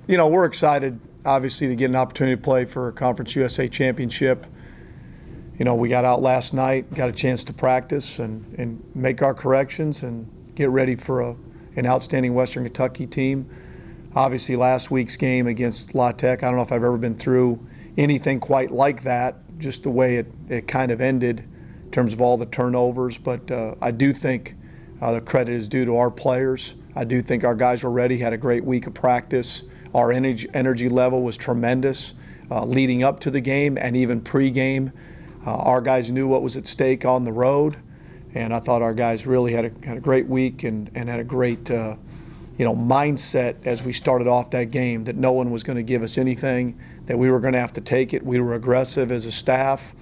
We're excited, obviously, to get an opportunity to play for a Conference USA championship. We got out last night, got a chance to practice and make our corrections and get ready for an outstanding Western Kentucky team. Obviously, last week's game against La Tech, I don't know if I've ever been through anything quite like that, just the way it kind of ended in terms of all the turnovers. But I do think the credit is due to our players. I do think our guys were ready, had a great week of practice. Our energy level was tremendous leading up to the game and even pre-game. Our guys knew what was at stake on the road, and I thought our guys really had a great week and had a great mindset as we started off that game, that no one was going to give us anything, that we were going to have to take it. We were aggressive as a staff,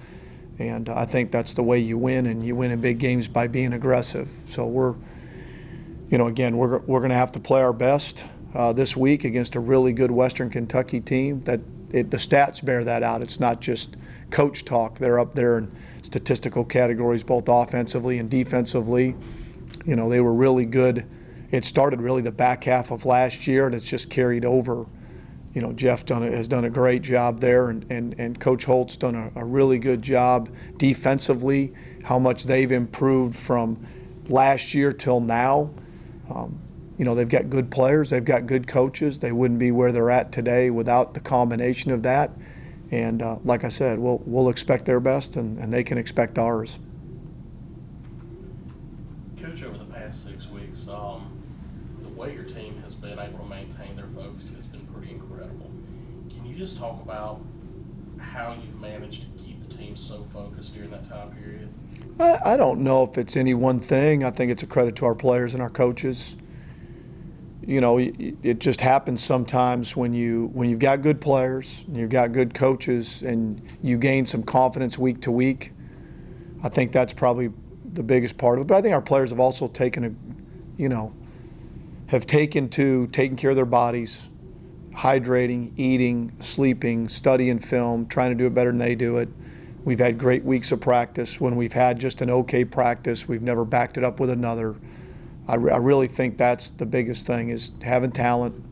and I think that's the way you win, and you win in big games by being aggressive. So we're going to have to play our best this week against a really good Western Kentucky team. The stats bear that out. It's not just coach talk. They're up there in statistical categories, both offensively and defensively. They were really good. It started really the back half of last year, and it's just carried over. Jeff has done a great job there, and Coach Holt's done a really good job defensively, how much they've improved from last year till now. They've got good players, they've got good coaches. They wouldn't be where they're at today without the combination of that. And like I said, we'll expect their best, and they can expect ours. Coach, over the past 6 weeks, the way your team has been able to maintain their focus has been pretty incredible. Can you just talk about how you've managed to keep the team so focused during that time period? I don't know if it's any one thing. I think it's a credit to our players and our coaches. It just happens sometimes when you've got good players and you've got good coaches and you gain some confidence week to week. I think that's probably the biggest part of it. But I think our players have also taken to taking care of their bodies, hydrating, eating, sleeping, studying film, trying to do it better than they do it. We've had great weeks of practice. When we've had just an okay practice, we've never backed it up with another. I really think that's the biggest thing, is having talent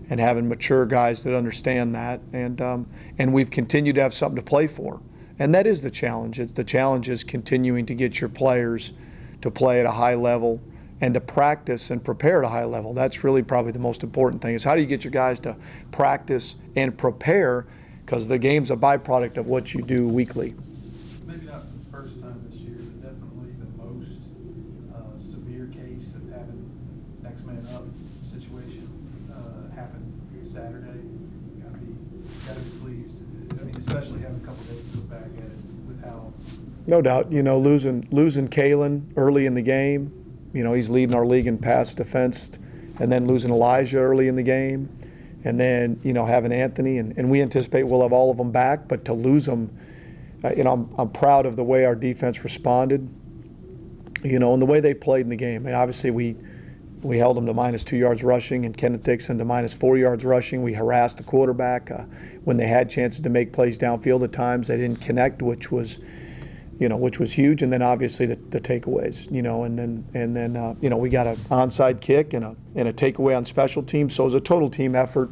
and having mature guys that understand that. And we've continued to have something to play for. And that is the challenge. The challenge is continuing to get your players to play at a high level and to practice and prepare at a high level. That's really probably the most important thing, is how do you get your guys to practice and prepare, because the game's a byproduct of what you do weekly. Maybe not for the first time this year, but definitely the most severe case of having next man up situation happened Saturday. Gotta be pleased. I mean, especially having a couple days to look back at it with how. No doubt, losing Kalen early in the game. He's leading our league in pass defense, and then losing Elijah early in the game, and then having Anthony, and we anticipate we'll have all of them back. But to lose them, I'm proud of the way our defense responded, and the way they played in the game. And obviously we held them to -2 yards rushing, and Kenneth Dixon to -4 yards rushing. We harassed the quarterback when they had chances to make plays downfield. At times they didn't connect, which was huge. And then obviously the takeaways, and then we got an onside kick and a takeaway on special teams. So it was a total team effort,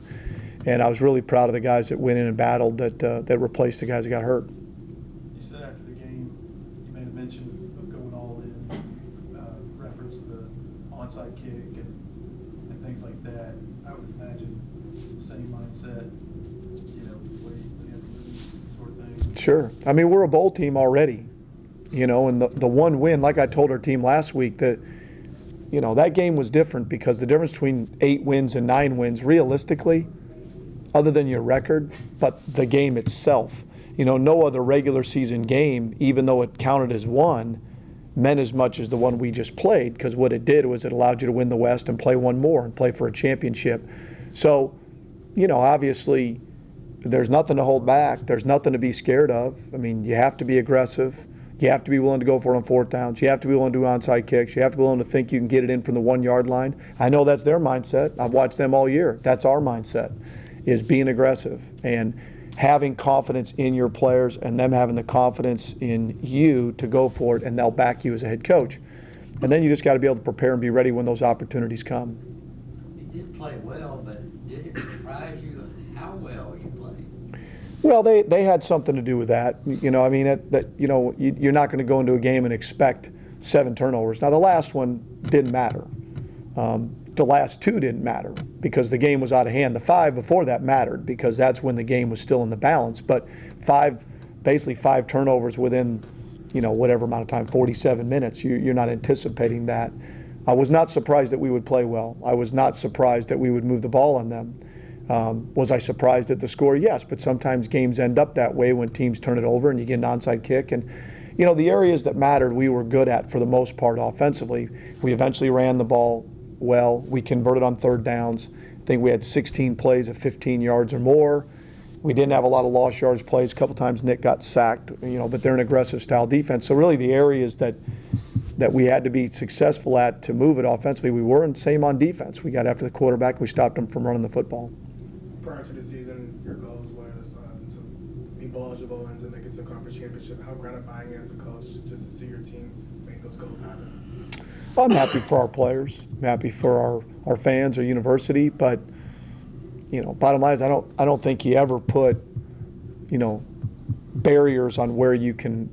and I was really proud of the guys that went in and battled that replaced the guys that got hurt. You said after the game, you made a mention of going all in, reference the onside kick and things like that. I would imagine the same mindset, when you have to lose sort of thing. Sure. I mean, we're a bowl team already. And the one win, like I told our team last week, that game was different, because the difference between 8 wins and 9 wins, realistically, other than your record, but the game itself, no other regular season game, even though it counted as one, meant as much as the one we just played, because what it did was it allowed you to win the West and play one more and play for a championship. So, obviously, there's nothing to hold back. There's nothing to be scared of. I mean, you have to be aggressive. You have to be willing to go for it on 4th downs. You have to be willing to do onside kicks. You have to be willing to think you can get it in from the 1-yard line. I know that's their mindset. I've watched them all year. That's our mindset, is being aggressive and having confidence in your players and them having the confidence in you to go for it, and they'll back you as a head coach. And then you just got to be able to prepare and be ready when those opportunities come. He did play well, but did it surprise you Well, they had something to do with that. You know, I mean, you're not going to go into a game and expect 7 turnovers. Now, the last one didn't matter. The last 2 didn't matter because the game was out of hand. The 5 before that mattered because that's when the game was still in the balance. But basically 5 turnovers within, whatever amount of time, 47 minutes, you're not anticipating that. I was not surprised that we would play well. I was not surprised that we would move the ball on them. Was I surprised at the score? Yes, but sometimes games end up that way when teams turn it over and you get an onside kick. And, the areas that mattered we were good at for the most part offensively. We eventually ran the ball well. We converted on 3rd downs. I think we had 16 plays of 15 yards or more. We didn't have a lot of lost yards plays. A couple times Nick got sacked, but they're an aggressive style defense. So really the areas that we had to be successful at to move it offensively, we were, and same on defense. We got after the quarterback. We stopped them from running the football. Prior to the season, your goals were to be bowl eligible and to make it to a conference championship. How gratifying as a coach just to see your team make those goals happen? Well, I'm happy for our players. I'm happy for our fans, our university. But, bottom line is I don't think you ever put, barriers on where you can,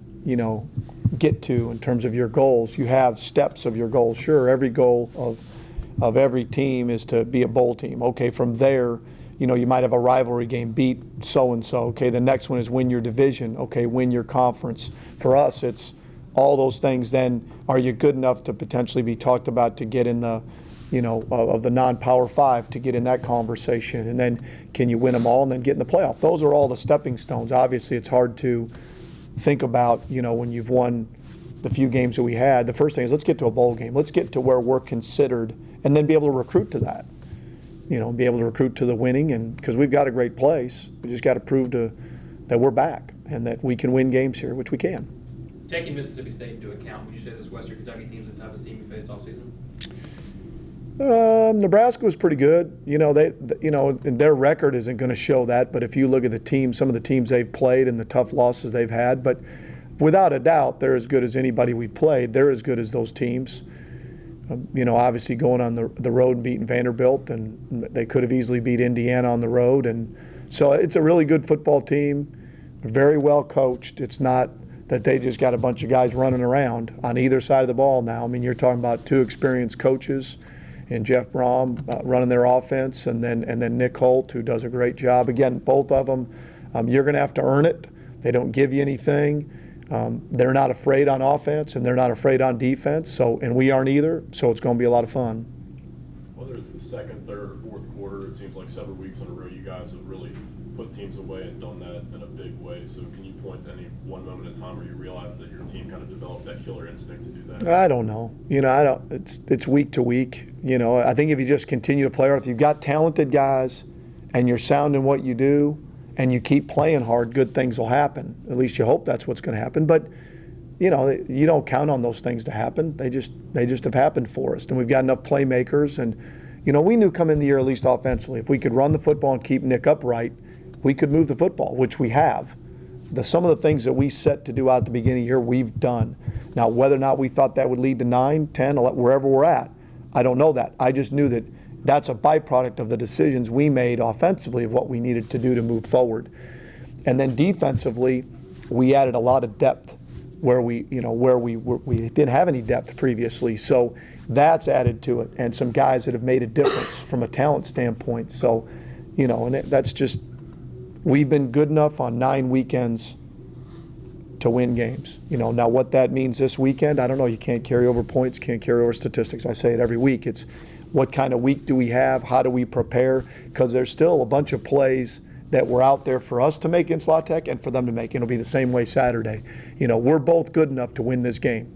get to in terms of your goals. You have steps of your goals. Sure, every goal of every team is to be a bowl team. Okay, from there, you might have a rivalry game, beat so-and-so. Okay, the next one is win your division. Okay, win your conference. For us, it's all those things. Then are you good enough to potentially be talked about to get in the, of the non-Power 5 to get in that conversation? And then can you win them all and then get in the playoff? Those are all the stepping stones. Obviously, it's hard to think about, when you've won the few games that we had. The first thing is let's get to a bowl game. Let's get to where we're considered and then be able to recruit to that. Be able to recruit to the winning, and because we've got a great place, we just got to prove that we're back and that we can win games here, which we can. Taking Mississippi State into account, would you say this Western Kentucky team's the toughest team you faced all season? Nebraska was pretty good. And their record isn't going to show that, but if you look at the team, some of the teams they've played and the tough losses they've had, but without a doubt, they're as good as anybody we've played. They're as good as those teams. Obviously going on the road and beating Vanderbilt, and they could have easily beat Indiana on the road. And so it's a really good football team, very well coached. It's not that they just got a bunch of guys running around on either side of the ball now. I mean, you're talking about 2 experienced coaches and Jeff Brom running their offense, and then Nick Holt, who does a great job. Again, both of them, you're going to have to earn it. They don't give you anything. They're not afraid on offense, and they're not afraid on defense. And we aren't either. So it's going to be a lot of fun. Whether it's the second, third, or fourth quarter, it seems like several weeks in a row you guys have really put teams away and done that in a big way. So can you point to any one moment in time where you realized that your team kind of developed that killer instinct to do that? I don't know. It's week to week. I think if you just continue to play hard, if you've got talented guys and you're sound in what you do, and you keep playing hard, good things will happen. At least you hope that's what's going to happen. But, you don't count on those things to happen. They just have happened for us. And we've got enough playmakers. And, we knew coming in the year, at least offensively, if we could run the football and keep Nick upright, we could move the football, which we have. Some of the things that we set to do out at the beginning of the year, we've done. Now, whether or not we thought that would lead to 9, 10, 11, wherever we're at, I don't know that. I just knew that that's a byproduct of the decisions we made offensively of what we needed to do to move forward. And then defensively, we added a lot of depth where we didn't have any depth previously. So that's added to it, and some guys that have made a difference from a talent standpoint. So, that's just, we've been good enough on 9 weekends to win games. Now what that means this weekend, I don't know. You can't carry over points, can't carry over statistics. I say it every week. It's what kind of week do we have? How do we prepare? Because there's still a bunch of plays that were out there for us to make against La Tech and for them to make. It'll be the same way Saturday. We're both good enough to win this game.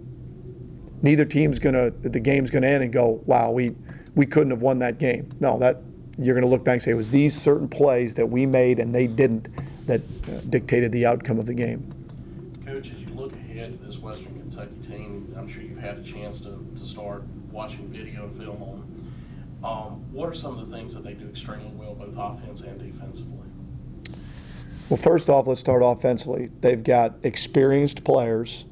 Neither team's the game's gonna end and go, wow, we couldn't have won that game. No, that you're gonna look back and say it was these certain plays that we made and they didn't that dictated the outcome of the game. Coach, as you look ahead to this Western Kentucky team, I'm sure you've had a chance to start watching video and film on them. What are some of the things that they do extremely well, both offense and defensively? Well, first off, let's start offensively. They've got experienced players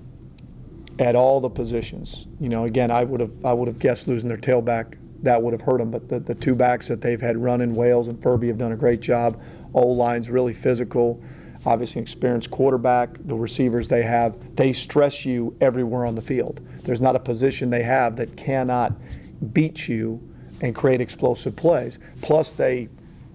at all the positions. Again, I would have guessed losing their tailback, that would have hurt them. But the 2 backs that they've had running, Wales and Furby, have done a great job. O-line's really physical. obviously an experienced quarterback, the receivers they have, they stress you everywhere on the field. There's not a position they have that cannot beat you and create explosive plays. Plus, they're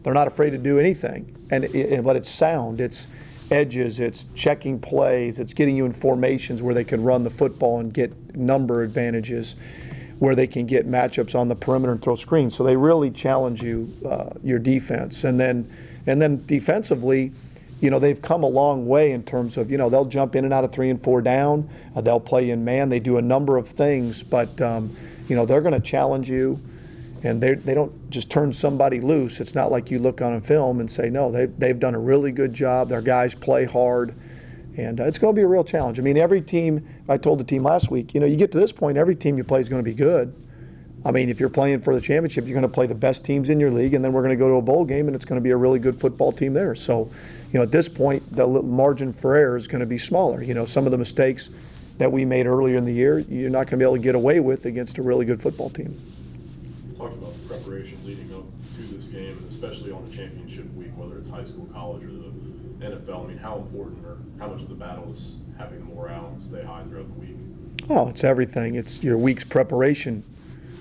not afraid to do anything. But it's sound, it's edges, it's checking plays, it's getting you in formations where they can run the football and get number advantages, where they can get matchups on the perimeter and throw screens. So they really challenge you, your defense. And then defensively, they've come a long way in terms of, they'll jump in and out of 3 and 4 down. They'll play in man. They do a number of things, but, they're going to challenge you. And they don't just turn somebody loose. It's not like you look on a film and say, no, they've done a really good job. Their guys play hard. And it's going to be a real challenge. I mean, every team, I told the team last week, you get to this point, every team you play is going to be good. I mean, if you're playing for the championship, you're going to play the best teams in your league, and then we're going to go to a bowl game, and it's going to be a really good football team there. So, at this point, the margin for error is going to be smaller. Some of the mistakes that we made earlier in the year, you're not going to be able to get away with against a really good football team. Talked about the preparation leading up to this game, and especially on the championship week, whether it's high school, college, or the NFL. I mean, how important or how much of the battle is having the morale and stay high throughout the week? Oh, it's everything. It's your week's preparation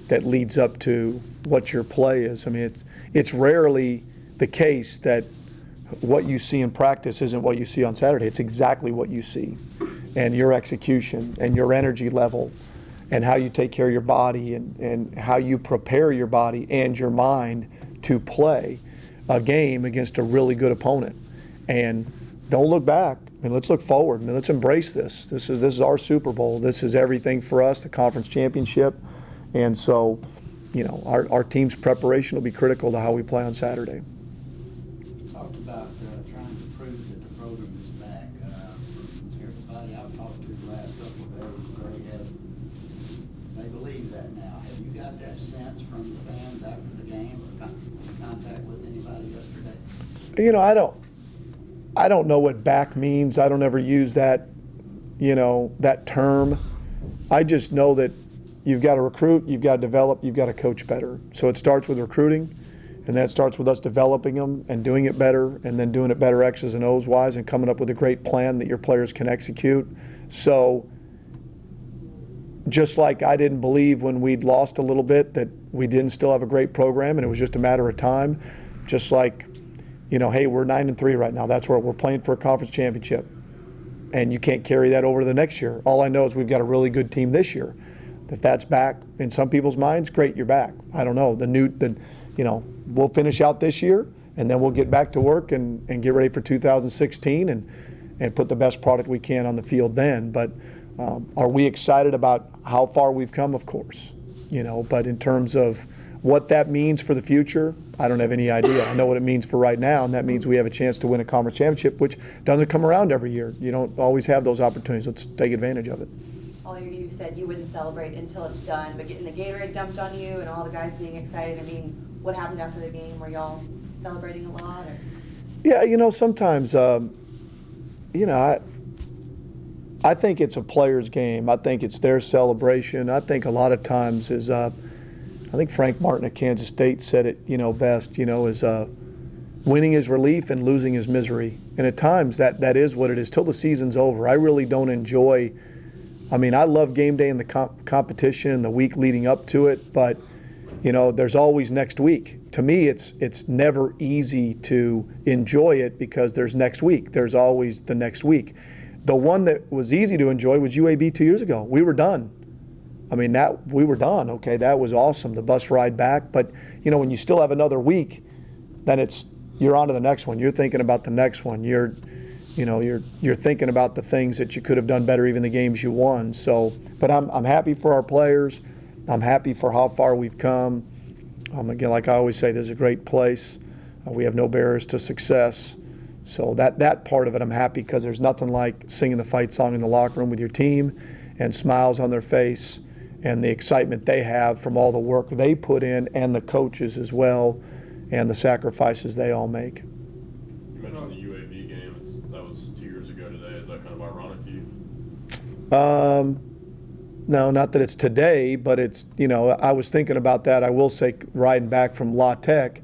that leads up to what your play is. I mean, it's rarely the case that what you see in practice isn't what you see on Saturday. It's exactly what you see, and your execution and your energy level, and how you take care of your body, and how you prepare your body and your mind to play a game against a really good opponent. And don't look back. I mean, let's look forward. I mean, let's embrace this. This is our Super Bowl. This is everything for us, the conference championship. And so, our team's preparation will be critical to how we play on Saturday. Talked about trying to prove that the program is back. Everybody I've talked to the last couple of days, they believe that now. Have you got that sense from the fans after the game, or contact with anybody yesterday? I don't know what back means. I don't ever use that, that term. I just know that you've got to recruit, you've got to develop, you've got to coach better. So it starts with recruiting, and that starts with us developing them and doing it better, and then doing it better X's and O's wise, and coming up with a great plan that your players can execute. So just like I didn't believe when we'd lost a little bit that we didn't still have a great program and it was just a matter of time, just like, hey, we're 9-3 right now. That's where we're playing for a conference championship. And you can't carry that over to the next year. All I know is we've got a really good team this year. If that's back in some people's minds, great, you're back. I don't know. We'll finish out this year, and then we'll get back to work and get ready for 2016 and put the best product we can on the field then. But are we excited about how far we've come? Of course. But in terms of what that means for the future, I don't have any idea. I know what it means for right now, and that means we have a chance to win a conference championship, which doesn't come around every year. You don't always have those opportunities. Let's take advantage of it. All you said you wouldn't celebrate until it's done, but getting the Gatorade dumped on you and all the guys being excited, I mean, what happened after the game? Were y'all celebrating a lot? Or? Yeah, sometimes, I think it's a player's game. I think it's their celebration. I think a lot of times is, I think Frank Martin at Kansas State said it, best, is winning is relief and losing is misery. And at times that is what it is till the season's over. I really don't enjoy, I love game day and the competition and the week leading up to it, but, there's always next week. To me, it's never easy to enjoy it because there's next week. There's always the next week. The one that was easy to enjoy was UAB 2 years ago. We were done. We were done. Okay, that was awesome. The bus ride back, but when you still have another week, then you're on to the next one. You're thinking about the next one. You're thinking about the things that you could have done better, even the games you won. So, but I'm happy for our players. I'm happy for how far we've come. Again, like I always say, this is a great place. We have no barriers to success. So that part of it, I'm happy because there's nothing like singing the fight song in the locker room with your team and smiles on their face and the excitement they have from all the work they put in and the coaches as well and the sacrifices they all make. You mentioned the UAB game. That was 2 years ago today. Is that kind of ironic to you? No, not that it's today, but it's, I was thinking about that. I will say riding back from La Tech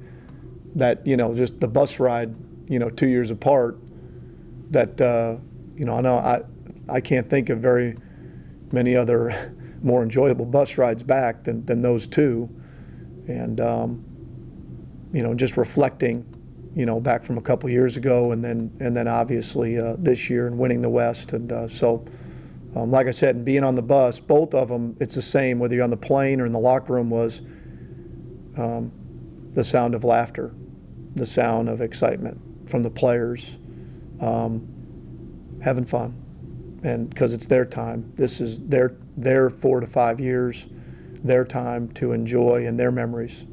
that, just the bus ride, 2 years apart, that, I know I can't think of very many other more enjoyable bus rides back than those two. And, just reflecting, back from a couple years ago and then obviously this year and winning the West. And so, like I said, and being on the bus, both of them, it's the same, whether you're on the plane or in the locker room, was the sound of laughter, the sound of excitement from the players, having fun. And because it's their time. This is their 4 to 5 years, their time to enjoy and their memories.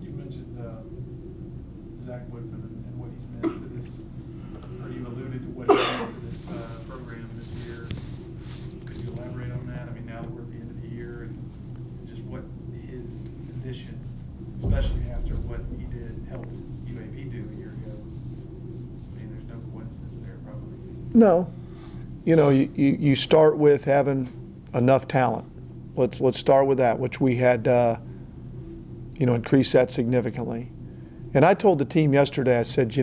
You mentioned Zack Woodfin and what he's meant to this, or you alluded to what he meant to this program this year. Could you elaborate on that? I mean, now that we're at the end of the year, and just what his addition, especially after what he did, helped UAP do a year ago. I mean, there's no coincidence there, probably. No. You start with having enough talent. Let's start with that, which we had, increased that significantly. And I told the team yesterday, I said,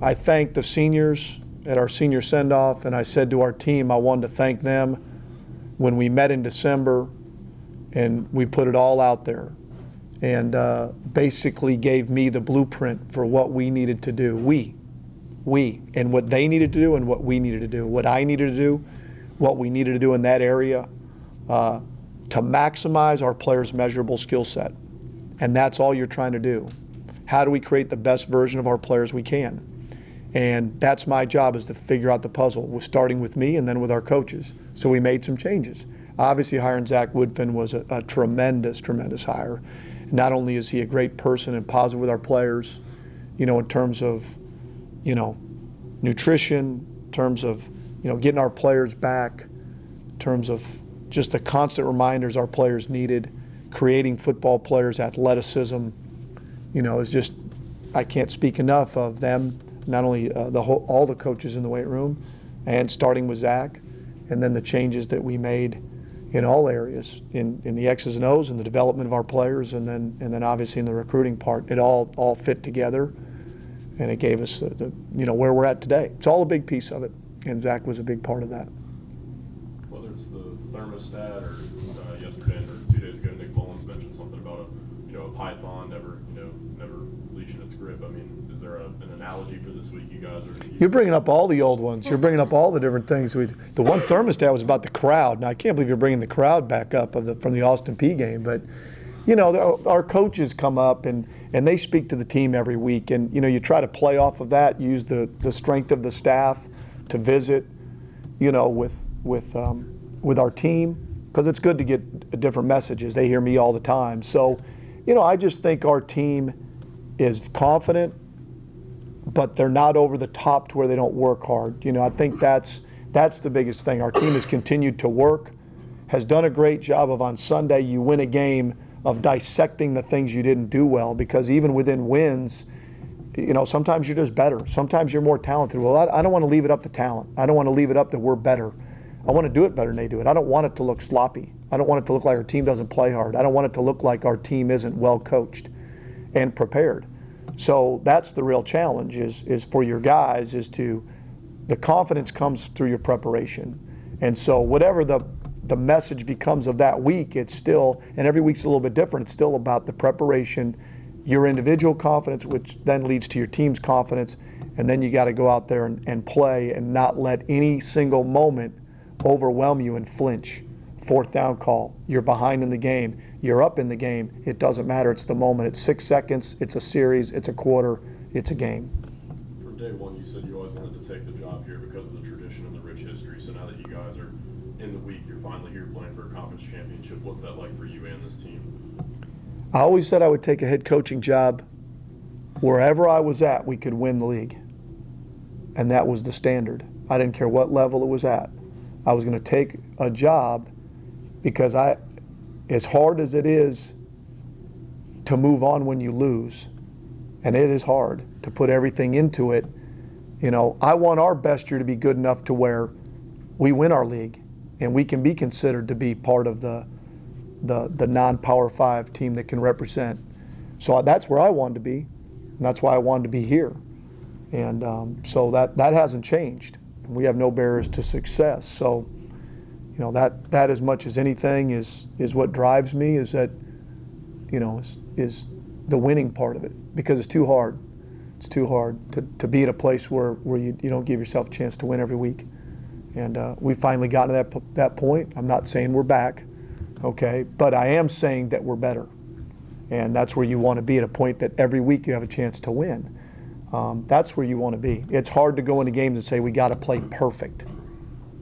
I thanked the seniors at our senior send-off, and I said to our team, I wanted to thank them when we met in December and we put it all out there and basically gave me the blueprint for what we needed to do. We, and what they needed to do and what we needed to do, what I needed to do, what we needed to do in that area to maximize our players' measurable skill set. And that's all you're trying to do. How do we create the best version of our players we can? And that's my job, is to figure out the puzzle, starting with me and then with our coaches. So we made some changes. Obviously, hiring Zack Woodfin was a tremendous, tremendous hire. Not only is he a great person and positive with our players, in terms of nutrition, in terms of, getting our players back, in terms of just the constant reminders our players needed, creating football players, athleticism, is just, I can't speak enough of them, not only all the coaches in the weight room, and starting with Zack, and then the changes that we made in all areas, in the X's and O's and the development of our players, and then obviously in the recruiting part. It all fit together. And it gave us where we're at today. It's all a big piece of it, and Zack was a big part of that. Whether it's the thermostat or yesterday or 2 days ago, Nick Mullins mentioned something about a python never leashing its grip. I mean, is there an analogy for this week, you guys? You're bringing up all the old ones. You're bringing up all the different things. The one thermostat was about the crowd. Now I can't believe you're bringing the crowd back up from the Austin Peay game, but. Our coaches come up and they speak to the team every week, and you try to play off of that, use the strength of the staff to visit, with our team, because it's good to get different messages. They hear me all the time. So, I just think our team is confident, but they're not over the top to where they don't work hard. I think that's the biggest thing. Our team has continued to work, has done a great job of, on Sunday, you win a game, of dissecting the things you didn't do well, because even within wins, sometimes you're just better. Sometimes you're more talented. Well, I don't want to leave it up to talent. I don't want to leave it up that we're better. I want to do it better than they do it. I don't want it to look sloppy. I don't want it to look like our team doesn't play hard. I don't want it to look like our team isn't well coached and prepared. So that's the real challenge is for your guys, the confidence comes through your preparation. And so whatever the message becomes of that week, it's still, and every week's a little bit different, it's still about the preparation, your individual confidence, which then leads to your team's confidence, and then you got to go out there and play and not let any single moment overwhelm you and flinch. 4th down call, you're behind in the game, you're up in the game, it doesn't matter, it's the moment. It's 6 seconds, it's a series, it's a quarter, it's a game. From day one, you said you always wanted to take the job here because of the tradition and the rich history. So now that you guys are in the week, you're finally here playing for a conference championship. What's that like for you and this team? I always said I would take a head coaching job wherever I was at, we could win the league. And that was the standard. I didn't care what level it was at. I was going to take a job because as hard as it is to move on when you lose, and it is hard to put everything into it, I want our best year to be good enough to where we win our league and we can be considered to be part of the non-Power 5 team that can represent. So that's where I wanted to be, and that's why I wanted to be here. And so that hasn't changed. We have no barriers to success. So, you know, that as much as anything is what drives me, is that, you know, is the winning part of it, because it's too hard. It's too hard to be at a place where you don't give yourself a chance to win every week. And we finally gotten to that point. I'm not saying we're back, okay, but I am saying that we're better. And that's where you want to be, at a point that every week you have a chance to win. That's where you want to be. It's hard to go into games and say we got to play perfect.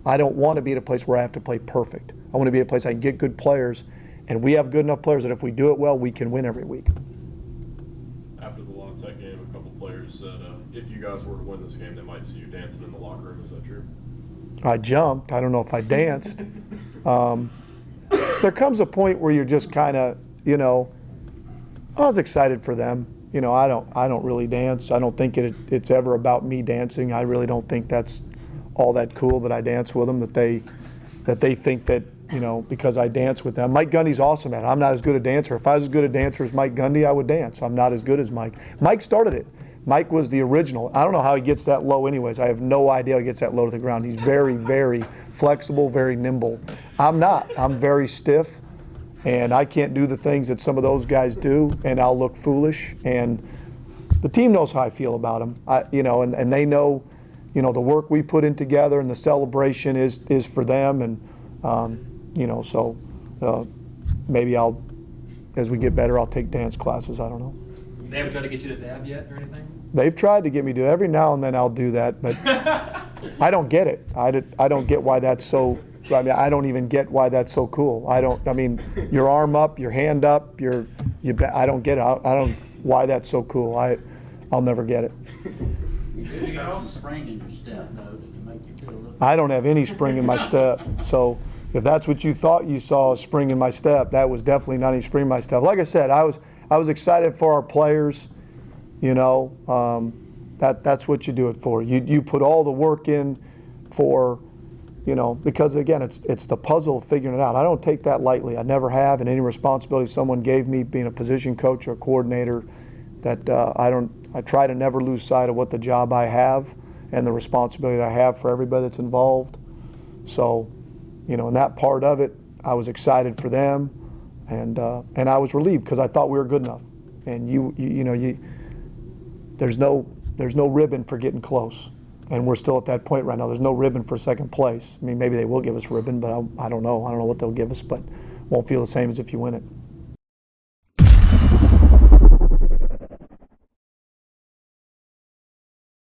I don't want to be at a place where I have to play perfect. I want to be at a place I can get good players, and we have good enough players that if we do it well, we can win every week. After the La Tech game, a couple players said if you guys were to win this game, they might see you dancing in the locker room. Is that true? I jumped. I don't know if I danced. There comes a point where you're just kind of, you know, I was excited for them. You know, I don't really dance. I don't think it's ever about me dancing. I really don't think that's all that cool that I dance with them, that they think that, you know, because I dance with them. Mike Gundy's awesome at it. I'm not as good a dancer. If I was as good a dancer as Mike Gundy, I would dance. I'm not as good as Mike. Mike started it. Mike was the original. I don't know how he gets that low anyways. I have no idea how he gets that low to the ground. He's very, very flexible, very nimble. I'm not. I'm very stiff, and I can't do the things that some of those guys do, and I'll look foolish. And the team knows how I feel about them. You know, and they know, you know, the work we put in together and the celebration is for them. And, you know, so maybe as we get better, I'll take dance classes. I don't know. They haven't tried to get you to dab yet or anything? They've tried to get me to. Every now and then I'll do that, but I don't get it. I don't get why that's so. I mean, I don't even get why that's so cool. I mean, your arm up, your hand up, I don't get it. I don't why that's so cool. I'll never get it. You do have some spring in your step, though, to make you feel a little. I don't have any spring in my step. So if that's what you thought you saw, a spring in my step, that was definitely not any spring in my step. Like I said, I was excited for our players. You know, that's what you do it for. You put all the work in for, you know, because again, it's the puzzle of figuring it out. I don't take that lightly. I never have, and any responsibility someone gave me, being a position coach or a coordinator, that I try to never lose sight of what the job I have and the responsibility that I have for everybody that's involved. So, you know, in that part of it, I was excited for them, and I was relieved because I thought we were good enough. And there's no ribbon for getting close, and we're still at that point right now. There's no ribbon for second place. I mean, maybe they will give us a ribbon, but I don't know. I don't know what they'll give us, but won't feel the same as if you win it.